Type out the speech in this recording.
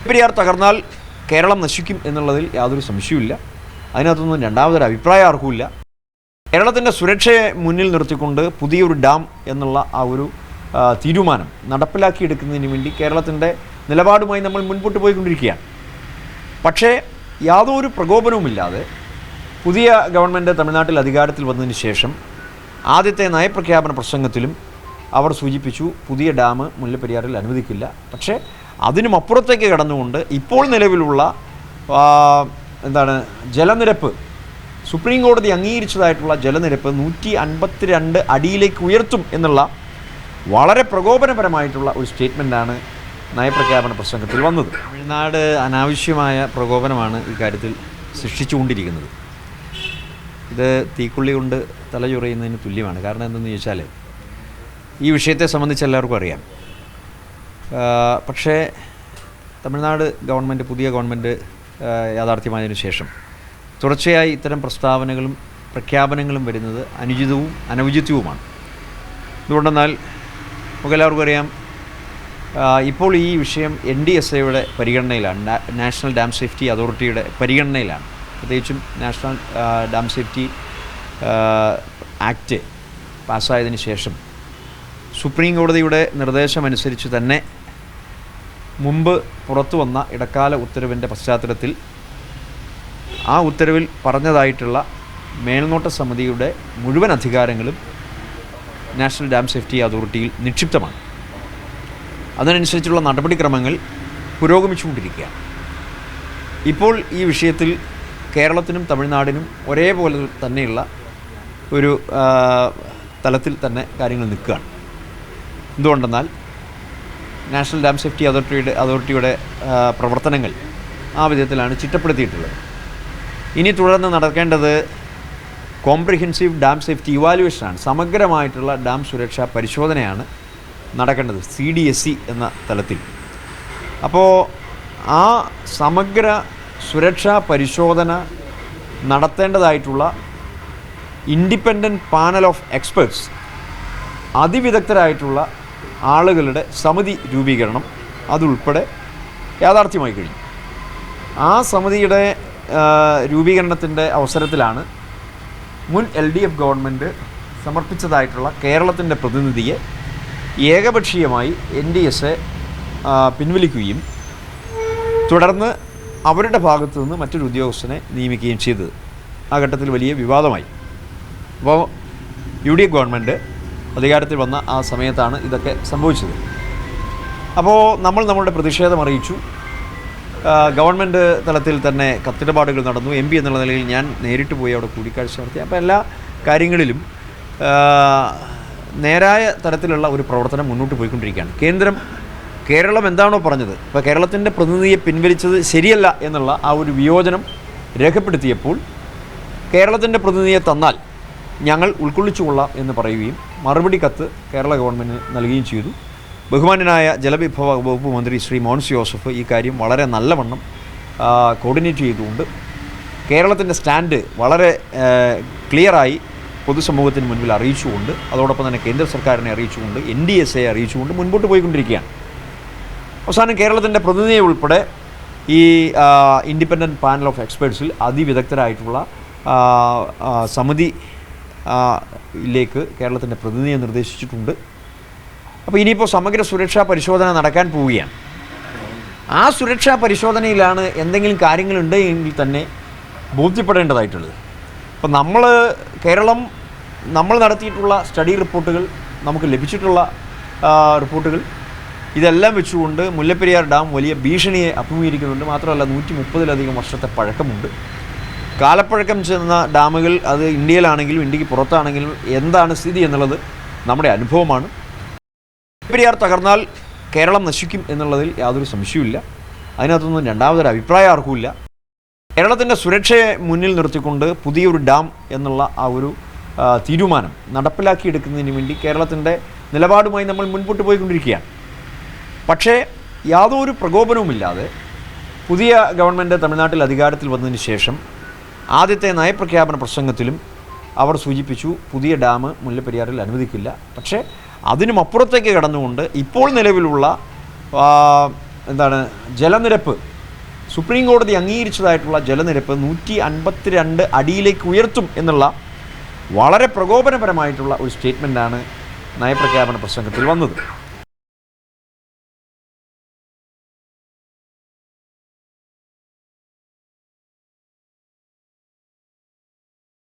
പെരിയാർ തകർന്നാൽ കേരളം നശിക്കും എന്നുള്ളതിൽ യാതൊരു സംശയവുമില്ല. അതിനകത്തൊന്നും രണ്ടാമതൊരു അഭിപ്രായം ആർക്കുമില്ല. കേരളത്തിൻ്റെ സുരക്ഷയെ മുന്നിൽ നിർത്തിക്കൊണ്ട് പുതിയൊരു ഡാം എന്നുള്ള ആ ഒരു തീരുമാനം നടപ്പിലാക്കിയെടുക്കുന്നതിന് വേണ്ടി കേരളത്തിൻ്റെ നിലപാടുമായി നമ്മൾ മുൻപോട്ട് പോയിക്കൊണ്ടിരിക്കുകയാണ്. പക്ഷേ യാതൊരു പ്രകോപനവുമില്ലാതെ പുതിയ ഗവൺമെൻറ് തമിഴ്നാട്ടിൽ അധികാരത്തിൽ വന്നതിന് ശേഷം ആദ്യത്തെ നയപ്രഖ്യാപന പ്രസംഗത്തിലും അവർ സൂചിപ്പിച്ചു പുതിയ ഡാം മുല്ലപ്പെരിയാറിൽ അനുവദിക്കില്ല. പക്ഷേ അതിനുമപ്പുറത്തേക്ക് കടന്നുകൊണ്ട് ഇപ്പോൾ നിലവിലുള്ള ജലനിരപ്പ് സുപ്രീം കോടതി അംഗീകരിച്ചതായിട്ടുള്ള ജലനിരപ്പ് 152 അടിയിലേക്ക് ഉയർത്തും എന്നുള്ള വളരെ പ്രകോപനപരമായിട്ടുള്ള ഒരു സ്റ്റേറ്റ്മെൻറ്റാണ് നയപ്രഖ്യാപന പ്രസംഗത്തിൽ വന്നത്. തമിഴ്നാട് അനാവശ്യമായ പ്രകോപനമാണ് ഈ കാര്യത്തിൽ സൃഷ്ടിച്ചുകൊണ്ടിരിക്കുന്നത്. ഇത് തീക്കുള്ളി കൊണ്ട് തലചൊറിയുന്നതിന് തുല്യമാണ്. കാരണം എന്തെന്ന് ചോദിച്ചാൽ ഈ വിഷയത്തെ സംബന്ധിച്ച് എല്ലാവർക്കും അറിയാം. പക്ഷേ തമിഴ്നാട് ഗവൺമെൻറ് പുതിയ ഗവൺമെൻറ് യാഥാർത്ഥ്യമായതിനു ശേഷം തുടർച്ചയായി ഇത്തരം പ്രസ്താവനകളും പ്രഖ്യാപനങ്ങളും വരുന്നത് അനുചിതവും അനൗചിത്യവുമാണ്. എന്തുകൊണ്ടെന്നാൽ നമുക്കെല്ലാവർക്കും അറിയാം, ഇപ്പോൾ ഈ വിഷയം NDSAയുടെ പരിഗണനയിലാണ്, നാഷണൽ ഡാം സേഫ്റ്റി അതോറിറ്റിയുടെ പരിഗണനയിലാണ്. പ്രത്യേകിച്ചും നാഷണൽ ഡാം സേഫ്റ്റി ആക്ട് പാസ്സായതിനു ശേഷം സുപ്രീം കോടതിയുടെ നിർദ്ദേശമനുസരിച്ച് തന്നെ മുമ്പ് പുറത്തു വന്ന ഇടക്കാല ഉത്തരവിൻ്റെ പശ്ചാത്തലത്തിൽ ആ ഉത്തരവിൽ പറഞ്ഞതായിട്ടുള്ള മേൽനോട്ട സമിതിയുടെ മുഴുവൻ അധികാരങ്ങളും നാഷണൽ ഡാം സേഫ്റ്റി അതോറിറ്റിയിൽ നിക്ഷിപ്തമാണ്. അതിനനുസരിച്ചുള്ള നടപടിക്രമങ്ങൾ പുരോഗമിച്ചുകൊണ്ടിരിക്കുകയാണ്. ഇപ്പോൾ ഈ വിഷയത്തിൽ കേരളത്തിനും തമിഴ്നാടിനും ഒരേപോലെ തന്നെയുള്ള ഒരു തലത്തിൽ തന്നെ കാര്യങ്ങൾ നിൽക്കുകയാണ്. എന്തുകൊണ്ടെന്നാൽ നാഷണൽ ഡാം സേഫ്റ്റി അതോറിറ്റിയുടെ പ്രവർത്തനങ്ങൾ ആ വിധത്തിലാണ് ചിട്ടപ്പെടുത്തിയിട്ടുള്ളത്. ഇനി തുടർന്ന് നടക്കേണ്ടത് കോംപ്രിഹെൻസീവ് ഡാം സേഫ്റ്റി ഇവാലുവേഷനാണ്. സമഗ്രമായിട്ടുള്ള ഡാം സുരക്ഷാ പരിശോധനയാണ് നടക്കേണ്ടത് CDSE എന്ന തലത്തിൽ. അപ്പോൾ ആ സമഗ്ര സുരക്ഷാ പരിശോധന നടത്തേണ്ടതായിട്ടുള്ള ഇൻഡിപെൻഡൻറ്റ് പാനൽ ഓഫ് എക്സ്പേർട്സ്, അതിവിദഗ്ധരായിട്ടുള്ള ആളുകളുടെ സമിതി രൂപീകരണം അതുൾപ്പെടെ യാഥാർത്ഥ്യമായി കഴിഞ്ഞു. ആ സമിതിയുടെ രൂപീകരണത്തിൻ്റെ അവസരത്തിലാണ് മുൻ LDF ഗവൺമെൻറ് സമർപ്പിച്ചതായിട്ടുള്ള കേരളത്തിൻ്റെ പ്രതിനിധിയെ ഏകപക്ഷീയമായി NDSA പിൻവലിക്കുകയും തുടർന്ന് അവരുടെ ഭാഗത്തു നിന്ന് മറ്റൊരു ഉദ്യോഗസ്ഥനെ നിയമിക്കുകയും ചെയ്തത്. ആ ഘട്ടത്തിൽ വലിയ വിവാദമായി. അപ്പോൾ UDF ഗവൺമെൻറ് അധികാരത്തിൽ വന്ന ആ സമയത്താണ് ഇതൊക്കെ സംഭവിച്ചത്. അപ്പോൾ നമ്മൾ നമ്മളുടെ പ്രതിഷേധം അറിയിച്ചു. ഗവൺമെൻറ് തലത്തിൽ തന്നെ കത്തിടപാടുകൾ നടന്നു. MP എന്നുള്ള നിലയിൽ ഞാൻ നേരിട്ട് പോയി അവിടെ കൂടിക്കാഴ്ച നടത്തി. അപ്പോൾ എല്ലാ കാര്യങ്ങളിലും നേരായ തരത്തിലുള്ള ഒരു പ്രവർത്തനം മുന്നോട്ട് പോയിക്കൊണ്ടിരിക്കുകയാണ്. കേരളം എന്താണോ പറഞ്ഞത്, ഇപ്പോൾ കേരളത്തിൻ്റെ പ്രതിനിധിയെ പിൻവലിച്ചത് ശരിയല്ല എന്നുള്ള ആ ഒരു വിയോജനം രേഖപ്പെടുത്തിയപ്പോൾ കേരളത്തിൻ്റെ പ്രതിനിധിയെ തന്നാൽ ഞങ്ങൾ ഉൾക്കൊള്ളിച്ചുകൊള്ളാം എന്ന് പറയുകയും മറുപടി കത്ത് കേരള ഗവൺമെൻറ് നൽകുകയും ചെയ്തു. ബഹുമാന്യനായ ജലവിഭവ വകുപ്പ് മന്ത്രി ശ്രീ മോൻസ് ജോസഫ് ഈ കാര്യം വളരെ നല്ലവണ്ണം കോർഡിനേറ്റ് ചെയ്തുകൊണ്ട് കേരളത്തിൻ്റെ സ്റ്റാൻഡ് വളരെ ക്ലിയറായി പൊതുസമൂഹത്തിന് മുൻപിൽ അറിയിച്ചുകൊണ്ട്, അതോടൊപ്പം തന്നെ കേന്ദ്ര സർക്കാരിനെ അറിയിച്ചുകൊണ്ട്, NDSA അറിയിച്ചുകൊണ്ട് മുൻപോട്ട് പോയിക്കൊണ്ടിരിക്കുകയാണ്. അവസാനം കേരളത്തിൻ്റെ പ്രതിനിധിയെ ഉൾപ്പെടെ ഈ ഇൻഡിപെൻഡൻറ്റ് പാനൽ ഓഫ് എക്സ്പേർട്സിൽ അതിവിദഗ്ധരായിട്ടുള്ള സമിതിയിലേക്ക് കേരളത്തിൻ്റെ പ്രതിനിധിയെ നിർദ്ദേശിച്ചിട്ടുണ്ട്. അപ്പോൾ ഇനിയിപ്പോൾ സമഗ്ര സുരക്ഷാ പരിശോധന നടക്കാൻ പോവുകയാണ്. ആ സുരക്ഷാ പരിശോധനയിലാണ് എന്തെങ്കിലും കാര്യങ്ങളുണ്ട് എങ്കിൽ തന്നെ ബോധ്യപ്പെടേണ്ടതായിട്ടുള്ളത്. അപ്പോൾ നമ്മൾ നടത്തിയിട്ടുള്ള സ്റ്റഡി റിപ്പോർട്ടുകൾ, നമുക്ക് ലഭിച്ചിട്ടുള്ള റിപ്പോർട്ടുകൾ, ഇതെല്ലാം വെച്ചുകൊണ്ട് മുല്ലപ്പെരിയാർ ഡാം വലിയ ഭീഷണിയെ അഭിമുഖീകരിക്കുന്നുണ്ട്. മാത്രമല്ല 130-ലധികം വർഷത്തെ പഴക്കമുണ്ട്. കാലപ്പഴക്കം ചെന്ന ഡാമുകൾ അത് ഇന്ത്യയിലാണെങ്കിലും ഇന്ത്യക്ക് പുറത്താണെങ്കിലും എന്താണ് സ്ഥിതി എന്നുള്ളത് നമ്മുടെ അനുഭവമാണ്. പെരിയാർ തകർന്നാൽ കേരളം നശിക്കും എന്നുള്ളതിൽ യാതൊരു സംശയവുമില്ല. അതിനകത്തൊന്നും രണ്ടാമതൊരു അഭിപ്രായം ആർക്കുമില്ല. കേരളത്തിൻ്റെ സുരക്ഷയെ മുന്നിൽ നിർത്തിക്കൊണ്ട് പുതിയൊരു ഡാം എന്നുള്ള ആ ഒരു തീരുമാനം നടപ്പിലാക്കിയെടുക്കുന്നതിന് വേണ്ടി കേരളത്തിൻ്റെ നിലപാടുമായി നമ്മൾ മുൻപോട്ട് പോയിക്കൊണ്ടിരിക്കുകയാണ്. പക്ഷേ യാതൊരു പ്രകോപനവുമില്ലാതെ പുതിയ ഗവൺമെൻറ് തമിഴ്നാട്ടിൽ അധികാരത്തിൽ വന്നതിന് ശേഷം ആദ്യത്തെ നയപ്രഖ്യാപന പ്രസംഗത്തിലും അവർ സൂചിപ്പിച്ചു പുതിയ ഡാം മുല്ലപ്പെരിയാറിൽ അനുവദിക്കില്ല. പക്ഷേ അതിനുമപ്പുറത്തേക്ക് കടന്നുകൊണ്ട് ഇപ്പോൾ നിലവിലുള്ള എന്താണ് ജലനിരപ്പ് സുപ്രീം കോടതി അംഗീകരിച്ചതായിട്ടുള്ള ജലനിരപ്പ് 152 അടിയിലേക്ക് ഉയർത്തും എന്നുള്ള വളരെ പ്രകോപനപരമായിട്ടുള്ള ഒരു സ്റ്റേറ്റ്മെൻറ്റാണ് നയപ്രഖ്യാപന പ്രസംഗത്തിൽ വന്നത്.